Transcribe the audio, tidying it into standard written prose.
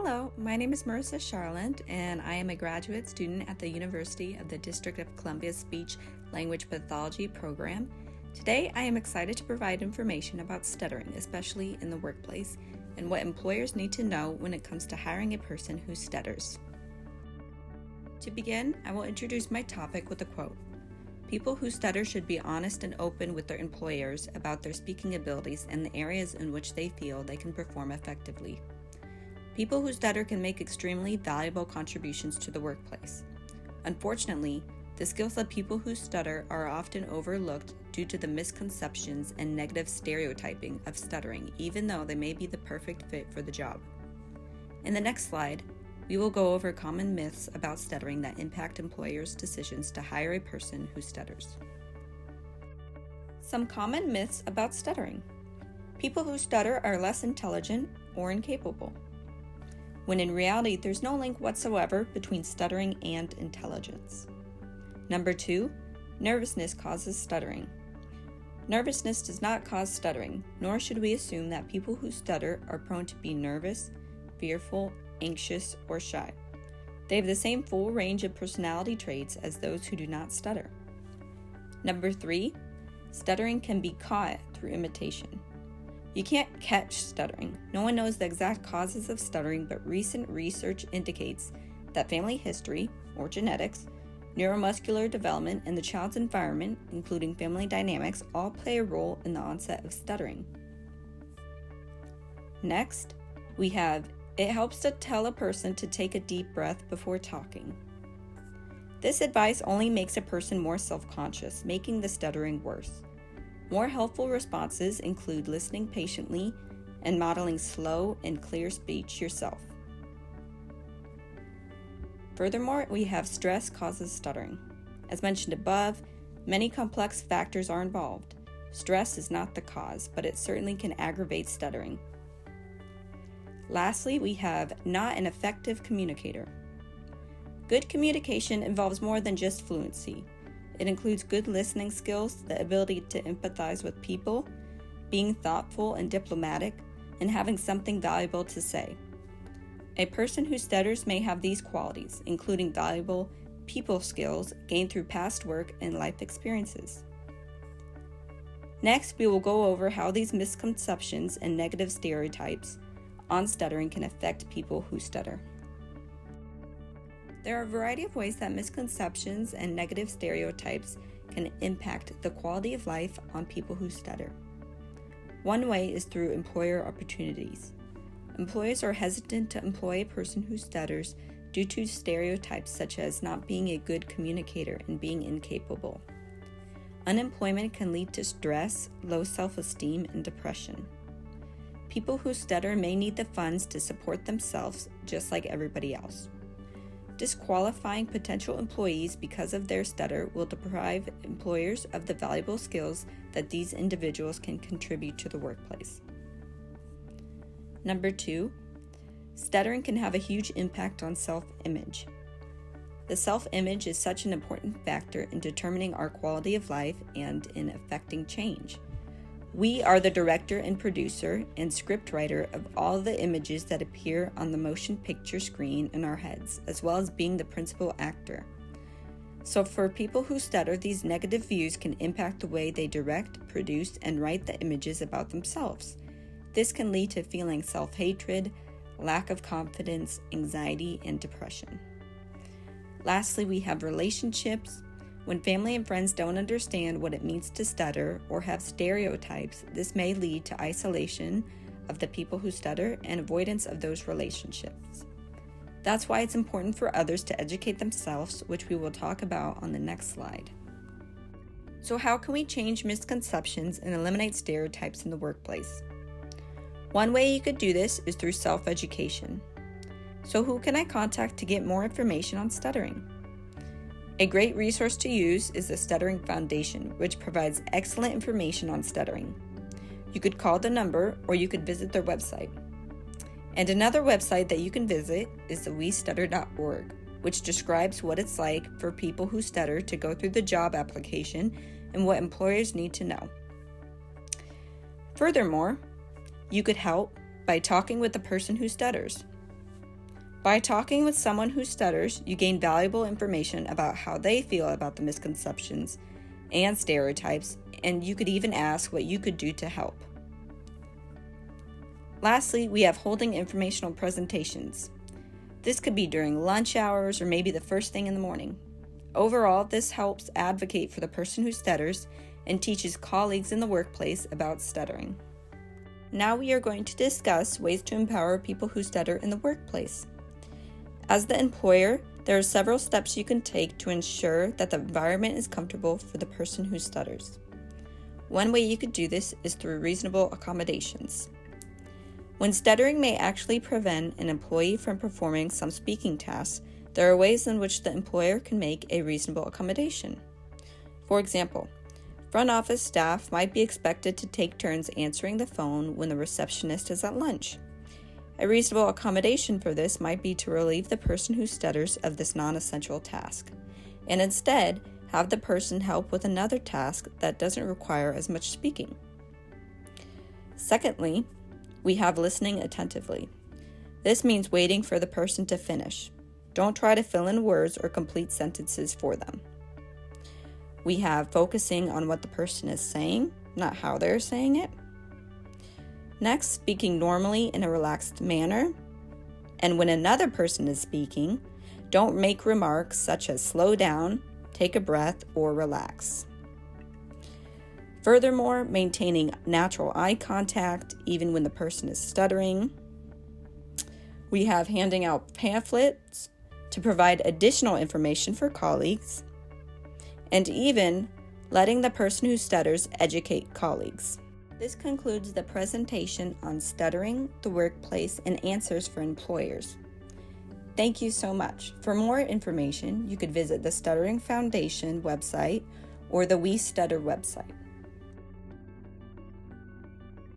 Hello, my name is Marissa Charland, and I am a graduate student at the University of the District of Columbia's Speech Language Pathology program. Today, I am excited to provide information about stuttering, especially in the workplace, and what employers need to know when it comes to hiring a person who stutters. To begin, I will introduce my topic with a quote. People who stutter should be honest and open with their employers about their speaking abilities and the areas in which they feel they can perform effectively. People who stutter can make extremely valuable contributions to the workplace. Unfortunately, the skills of people who stutter are often overlooked due to the misconceptions and negative stereotyping of stuttering, even though they may be the perfect fit for the job. In the next slide, we will go over common myths about stuttering that impact employers' decisions to hire a person who stutters. Some common myths about stuttering. People who stutter are less intelligent or incapable, when in reality, there's no link whatsoever between stuttering and intelligence. Number 2, nervousness causes stuttering. Nervousness does not cause stuttering, nor should we assume that people who stutter are prone to be nervous, fearful, anxious, or shy. They have the same full range of personality traits as those who do not stutter. Number 3, stuttering can be caught through imitation. You can't catch stuttering. No one knows the exact causes of stuttering, but recent research indicates that family history, or genetics, neuromuscular development, and the child's environment, including family dynamics, all play a role in the onset of stuttering. Next, we have, it helps to tell a person to take a deep breath before talking. This advice only makes a person more self-conscious, making the stuttering worse. More helpful responses include listening patiently and modeling slow and clear speech yourself. Furthermore, we have stress causes stuttering. As mentioned above, many complex factors are involved. Stress is not the cause, but it certainly can aggravate stuttering. Lastly, we have not an effective communicator. Good communication involves more than just fluency. It includes good listening skills, the ability to empathize with people, being thoughtful and diplomatic, and having something valuable to say. A person who stutters may have these qualities, including valuable people skills gained through past work and life experiences. Next, we will go over how these misconceptions and negative stereotypes on stuttering can affect people who stutter. There are a variety of ways that misconceptions and negative stereotypes can impact the quality of life on people who stutter. One way is through employer opportunities. Employers are hesitant to employ a person who stutters due to stereotypes such as not being a good communicator and being incapable. Unemployment can lead to stress, low self-esteem, and depression. People who stutter may need the funds to support themselves just like everybody else. Disqualifying potential employees because of their stutter will deprive employers of the valuable skills that these individuals can contribute to the workplace. Number 2, stuttering can have a huge impact on self-image. The self-image is such an important factor in determining our quality of life and in affecting change. We are the director and producer and scriptwriter of all the images that appear on the motion picture screen in our heads, as well as being the principal actor. So for people who stutter, these negative views can impact the way they direct, produce, and write the images about themselves. This can lead to feeling self-hatred, lack of confidence, anxiety, and depression. Lastly, we have relationships. When family and friends don't understand what it means to stutter or have stereotypes, this may lead to isolation of the people who stutter and avoidance of those relationships. That's why it's important for others to educate themselves, which we will talk about on the next slide. So how can we change misconceptions and eliminate stereotypes in the workplace? One way you could do this is through self-education. So who can I contact to get more information on stuttering? A great resource to use is the Stuttering Foundation, which provides excellent information on stuttering. You could call the number or you could visit their website. And another website that you can visit is the westutter.org, which describes what it's like for people who stutter to go through the job application and what employers need to know. Furthermore, you could help by talking with the person who stutters. By talking with someone who stutters, you gain valuable information about how they feel about the misconceptions and stereotypes, and you could even ask what you could do to help. Lastly, we have holding informational presentations. This could be during lunch hours or maybe the first thing in the morning. Overall, this helps advocate for the person who stutters and teaches colleagues in the workplace about stuttering. Now we are going to discuss ways to empower people who stutter in the workplace. As the employer, there are several steps you can take to ensure that the environment is comfortable for the person who stutters. One way you could do this is through reasonable accommodations. When stuttering may actually prevent an employee from performing some speaking tasks, there are ways in which the employer can make a reasonable accommodation. For example, front office staff might be expected to take turns answering the phone when the receptionist is at lunch. A reasonable accommodation for this might be to relieve the person who stutters of this non-essential task, and instead have the person help with another task that doesn't require as much speaking. Secondly, we have listening attentively. This means waiting for the person to finish. Don't try to fill in words or complete sentences for them. We have focusing on what the person is saying, not how they're saying it. Next, speaking normally in a relaxed manner. And when another person is speaking, don't make remarks such as slow down, take a breath, or relax. Furthermore, maintaining natural eye contact even when the person is stuttering. We have handing out pamphlets to provide additional information for colleagues, and even letting the person who stutters educate colleagues. This concludes the presentation on stuttering, the workplace, and answers for employers. Thank you so much. For more information, you could visit the Stuttering Foundation website or the We Stutter website.